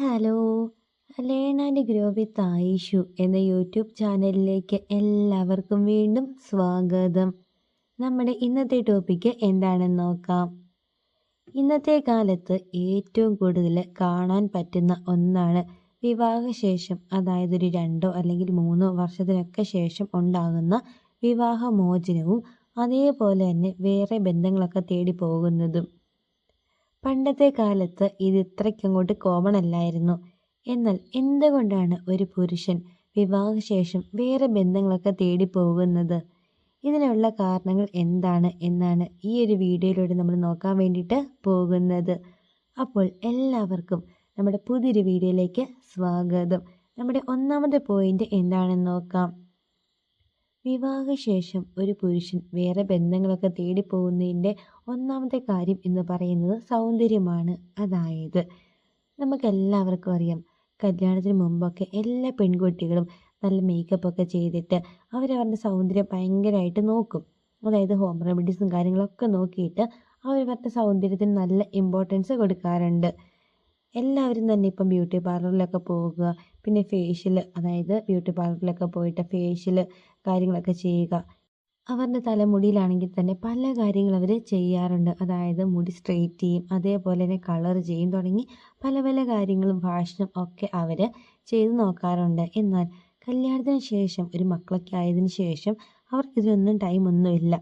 Hello. Learn and grow with Ayishu എന്ന YouTube ചാനലിലേക്ക് എല്ലാവർക്കും വീണ്ടും സ്വാഗതം. നമ്മുടെ ഇന്നത്തെ ടോപ്പിക്ക് എന്താണെന്ന് നോക്കാം. ഇന്നത്തെ കാലത്ത് ഏറ്റവും കൂടുതൽ കാണാൻ പറ്റുന്ന ഒന്നാണ് വിവാഹശേഷം, അതായത് ഒരു 2 അല്ലെങ്കിൽ 3 വർഷത്തിനൊക്കെ ശേഷം ഉണ്ടാകുന്ന വിവാഹമോചനവും അതേപോലെ തന്നെ വേറെ ബന്ധങ്ങളൊക്കെ തേടി പോകുന്നതും. പണ്ടത്തെ കാലത്ത് ഇത് ഇത്രയ്ക്കങ്ങോട്ട് കോമൺ അല്ലായിരുന്നു. എന്നാൽ എന്തുകൊണ്ടാണ് ഒരു പുരുഷൻ വിവാഹശേഷം വേറെ ബന്ധങ്ങളൊക്കെ തേടി പോകുന്നത്? ഇതിനുള്ള കാരണങ്ങൾ എന്താണ് എന്നാണ് ഈ ഒരു വീഡിയോയിലൂടെ നമ്മൾ നോക്കാൻ വേണ്ടിയിട്ട് പോകുന്നത്. അപ്പോൾ എല്ലാവർക്കും നമ്മുടെ പുതിയൊരു വീഡിയോയിലേക്ക് സ്വാഗതം. നമ്മുടെ ഒന്നാമത്തെ പോയിന്റ് എന്താണെന്ന് നോക്കാം. വിവാഹശേഷം ഒരു പുരുഷൻ വേറെ ബന്ധങ്ങളൊക്കെ തേടി പോകുന്നതിൻ്റെ ഒന്നാമത്തെ കാര്യം എന്ന് പറയുന്നത് സൗന്ദര്യമാണ്. അതായത് നമുക്കെല്ലാവർക്കും അറിയാം, കല്യാണത്തിന് മുമ്പൊക്കെ എല്ലാ പെൺകുട്ടികളും നല്ല മേക്കപ്പ് ഒക്കെ ചെയ്തിട്ട് അവരവരുടെ സൗന്ദര്യം ഭയങ്കരമായിട്ട് നോക്കും. അതായത് ഹോം റെമഡീസും കാര്യങ്ങളൊക്കെ നോക്കിയിട്ട് അവരവരുടെ സൗന്ദര്യത്തിന് നല്ല ഇമ്പോർട്ടൻസ് കൊടുക്കാറുണ്ട്. എല്ലാവരും തന്നെ ഇപ്പം ബ്യൂട്ടി പാർലറിലൊക്കെ പോകുക, പിന്നെ ഫേഷ്യൽ, അതായത് ബ്യൂട്ടി പാർലറിലൊക്കെ പോയിട്ട് ഫേഷ്യൽ കാര്യങ്ങളൊക്കെ ചെയ്യുക. അവരുടെ തലമുടിയിലാണെങ്കിൽ തന്നെ പല കാര്യങ്ങൾ അവർ ചെയ്യാറുണ്ട്. അതായത് മുടി സ്ട്രെയിറ്റ് ചെയ്യും, അതേപോലെ തന്നെ കളർ ചെയ്യും, തുടങ്ങി പല പല കാര്യങ്ങളും ഫാഷനും ഒക്കെ അവർ ചെയ്ത് നോക്കാറുണ്ട്. എന്നാൽ കല്യാണത്തിന് ശേഷം, ഒരു മക്കളൊക്കെ ആയതിനു ശേഷം അവർക്കിതിനൊന്നും ടൈമൊന്നുമില്ല.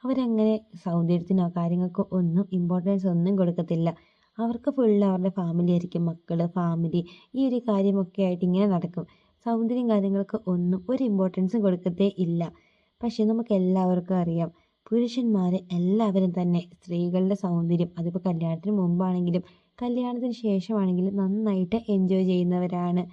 അവരങ്ങനെ സൗന്ദര്യത്തിനോ കാര്യങ്ങൾക്കോ ഒന്നും ഇമ്പോർട്ടൻസ് ഒന്നും കൊടുക്കത്തില്ല. അവർക്ക് ഫുള്ള് അവരുടെ ഫാമിലി ആയിരിക്കും, മക്കൾ, ഫാമിലി, ഈ ഒരു കാര്യമൊക്കെ ആയിട്ട് ഇങ്ങനെ നടക്കും. സൗന്ദര്യം കാര്യങ്ങൾക്ക് ഒന്നും ഒരു ഇമ്പോർട്ടൻസും കൊടുക്കത്തേ ഇല്ല. പക്ഷേ നമുക്ക് എല്ലാവർക്കും അറിയാം, പുരുഷന്മാർ എല്ലാവരും തന്നെ സ്ത്രീകളുടെ സൗന്ദര്യം, അതിപ്പോൾ കല്യാണത്തിന് മുമ്പാണെങ്കിലും കല്യാണത്തിന് ശേഷമാണെങ്കിലും നന്നായിട്ട് എൻജോയ് ചെയ്യുന്നവരാണ്.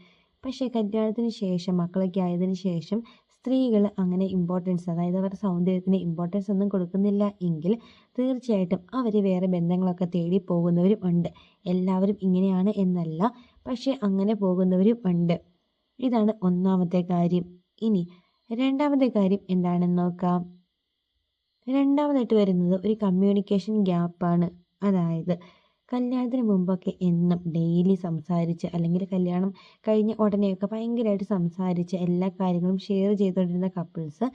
പക്ഷേ കല്യാണത്തിന് ശേഷം, മക്കളൊക്കെ ആയതിനു ശേഷം സ്ത്രീകൾ അങ്ങനെ ഇമ്പോർട്ടൻസ്, അതായത് അവരുടെ സൗന്ദര്യത്തിന് ഇമ്പോർട്ടൻസ് ഒന്നും കൊടുക്കുന്നില്ല എങ്കിൽ തീർച്ചയായിട്ടും അവർ വേറെ ബന്ധങ്ങളൊക്കെ തേടി പോകുന്നവരും ഉണ്ട്. എല്ലാവരും ഇങ്ങനെയാണ് എന്നല്ല, പക്ഷേ അങ്ങനെ പോകുന്നവരും ഉണ്ട്. ഇതാണ് ഒന്നാമത്തെ കാര്യം. ഇനി രണ്ടാമത്തെ കാര്യം എന്താണെന്ന് നോക്കാം. രണ്ടാമതായിട്ട് വരുന്നത് ഒരു കമ്മ്യൂണിക്കേഷൻ ഗ്യാപ്പാണ്. അതായത് കല്യാണത്തിന് മുമ്പൊക്കെ എന്നും ഡെയിലി സംസാരിച്ച്, അല്ലെങ്കിൽ കല്യാണം കഴിഞ്ഞ ഉടനെയൊക്കെ ഭയങ്കരമായിട്ട് സംസാരിച്ച് എല്ലാ കാര്യങ്ങളും ഷെയർ ചെയ്തുകൊണ്ടിരുന്ന കപ്പിൾസ്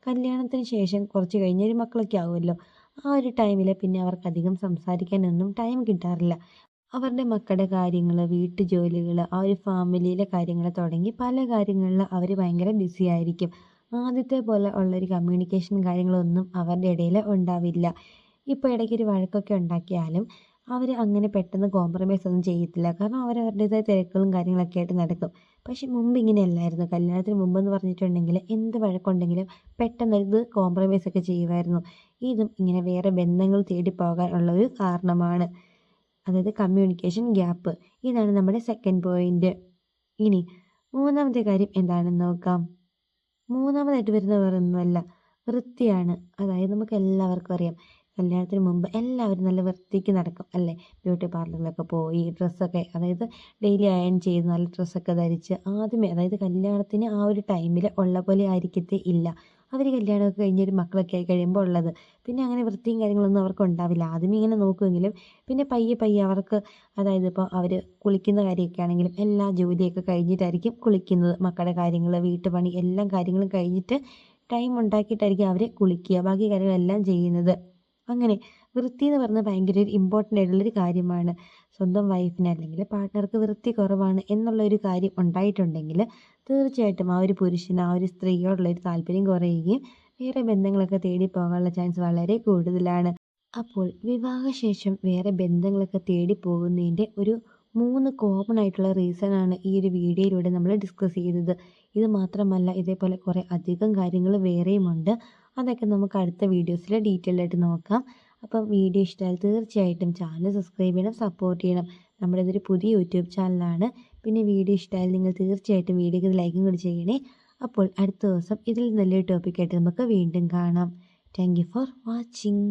കല്യാണത്തിന് ശേഷം കുറച്ച് കഴിഞ്ഞ് ഒരു മക്കളൊക്കെ ആവുമല്ലോ, ആ ഒരു ടൈമിൽ പിന്നെ അവർക്കധികം സംസാരിക്കാനൊന്നും ടൈം കിട്ടാറില്ല. അവരുടെ മക്കളുടെ കാര്യങ്ങൾ, വീട്ടുജോലികൾ, ആ ഒരു ഫാമിലിയിലെ കാര്യങ്ങൾ തുടങ്ങി പല കാര്യങ്ങളിൽ അവർ ഭയങ്കര ബിസി ആയിരിക്കും. ആദ്യത്തെ പോലെ ഉള്ളൊരു കമ്മ്യൂണിക്കേഷൻ കാര്യങ്ങളൊന്നും അവരുടെ ഇടയിൽ ഉണ്ടാവില്ല. ഇപ്പോൾ ഇടയ്ക്കൊരു വഴക്കൊക്കെ ഉണ്ടാക്കിയാലും അവർ അങ്ങനെ പെട്ടെന്ന് കോംപ്രമൈസ് ഒന്നും ചെയ്യത്തില്ല. കാരണം അവരവരുടേതായ തിരക്കുകളും കാര്യങ്ങളൊക്കെ ആയിട്ട് നടക്കും. പക്ഷെ മുമ്പ് ഇങ്ങനെയല്ലായിരുന്നു. കല്യാണത്തിന് മുമ്പെന്ന് പറഞ്ഞിട്ടുണ്ടെങ്കിൽ എന്ത് വഴക്കുണ്ടെങ്കിലും പെട്ടെന്ന് ഇത് കോംപ്രമൈസ് ഒക്കെ ചെയ്യുമായിരുന്നു. ഇതും ഇങ്ങനെ വേറെ ബന്ധങ്ങൾ തേടി പോകാനുള്ള ഒരു കാരണമാണ്. അതായത് കമ്മ്യൂണിക്കേഷൻ ഗ്യാപ്പ്. ഇതാണ് നമ്മുടെ സെക്കൻഡ് പോയിന്റ്. ഇനി മൂന്നാമത്തെ കാര്യം എന്താണെന്ന് നോക്കാം. മൂന്നാമതായിട്ട് വരുന്ന വേറൊന്നുമല്ല, വൃത്തിയാണ്. അതായത് നമുക്ക് എല്ലാവർക്കും അറിയാം, കല്യാണത്തിന് മുമ്പ് എല്ലാവരും നല്ല വൃത്തിക്ക് നടക്കും അല്ലേ. ബ്യൂട്ടി പാർലറിലൊക്കെ പോയി ഡ്രസ്സൊക്കെ, അതായത് ഡെയിലി അയൺ ചെയ്ത് നല്ല ഡ്രസ്സൊക്കെ ധരിച്ച് ആദ്യമേ, അതായത് കല്യാണത്തിന് ആ ഒരു ടൈമിൽ ഉള്ള പോലെ ആയിരിക്കത്തേ ഇല്ല അവർ കല്യാണമൊക്കെ കഴിഞ്ഞൊരു മക്കളൊക്കെ ആയി കഴിയുമ്പോൾ ഉള്ളത്. പിന്നെ അങ്ങനെ വൃത്തിയും കാര്യങ്ങളൊന്നും അവർക്ക് ഉണ്ടാവില്ല. ആദ്യമേ ഇങ്ങനെ നോക്കുമെങ്കിലും പിന്നെ പയ്യെ പയ്യെ അവർക്ക്, അതായത് ഇപ്പോൾ അവർ കുളിക്കുന്ന കാര്യമൊക്കെ ആണെങ്കിലും എല്ലാ ജോലിയൊക്കെ കഴിഞ്ഞിട്ടായിരിക്കും കുളിക്കുന്നത്. മക്കളുടെ കാര്യങ്ങൾ, വീട്ടുപണി, എല്ലാ കാര്യങ്ങളും കഴിഞ്ഞിട്ട് ടൈം ഉണ്ടാക്കിയിട്ടായിരിക്കും അവർ കുളിക്കുക, ബാക്കി കാര്യങ്ങളെല്ലാം ചെയ്യുന്നത്. അങ്ങനെ വൃത്തി എന്ന് പറഞ്ഞാൽ ഭയങ്കര ഒരു ഇമ്പോർട്ടൻ്റ് ആയിട്ടുള്ളൊരു കാര്യമാണ്. സ്വന്തം വൈഫിന് അല്ലെങ്കിൽ പാർട്ട്ണർക്ക് വൃത്തി കുറവാണ് എന്നുള്ളൊരു കാര്യം ഉണ്ടായിട്ടുണ്ടെങ്കിൽ തീർച്ചയായിട്ടും ആ ഒരു പുരുഷന്, ആ ഒരു സ്ത്രീയോടുള്ളൊരു താല്പര്യം കുറയുകയും വേറെ ബന്ധങ്ങളൊക്കെ തേടി പോകാനുള്ള ചാൻസ് വളരെ കൂടുതലാണ്. അപ്പോൾ വിവാഹശേഷം വേറെ ബന്ധങ്ങളൊക്കെ തേടി പോകുന്നതിൻ്റെ ഒരു 3 കോമൺ ആയിട്ടുള്ള റീസണാണ് ഈ ഒരു വീഡിയോയിലൂടെ നമ്മൾ ഡിസ്കസ് ചെയ്തത്. ഇത് മാത്രമല്ല, ഇതേപോലെ കുറേ അധികം കാര്യങ്ങൾ വേറെയുമുണ്ട്. അതൊക്കെ നമുക്ക് അടുത്ത വീഡിയോസിൽ ഡീറ്റെയിൽ ആയിട്ട് നോക്കാം. അപ്പം വീഡിയോ ഇഷ്ടമായാൽ തീർച്ചയായിട്ടും ചാനൽ സബ്സ്ക്രൈബ് ചെയ്യണം, സപ്പോർട്ട് ചെയ്യണം. നമ്മുടെ ഇതൊരു പുതിയ യൂട്യൂബ് ചാനലാണ്. പിന്നെ വീഡിയോ ഇഷ്ടമായാൽ നിങ്ങൾ തീർച്ചയായിട്ടും വീഡിയോക്ക് ലൈക്കും കൂടി ചെയ്യണേ. അപ്പോൾ അടുത്ത ദിവസം ഇതിൽ നല്ലൊരു ടോപ്പിക്കായിട്ട് നമുക്ക് വീണ്ടും കാണാം. Thank you for watching.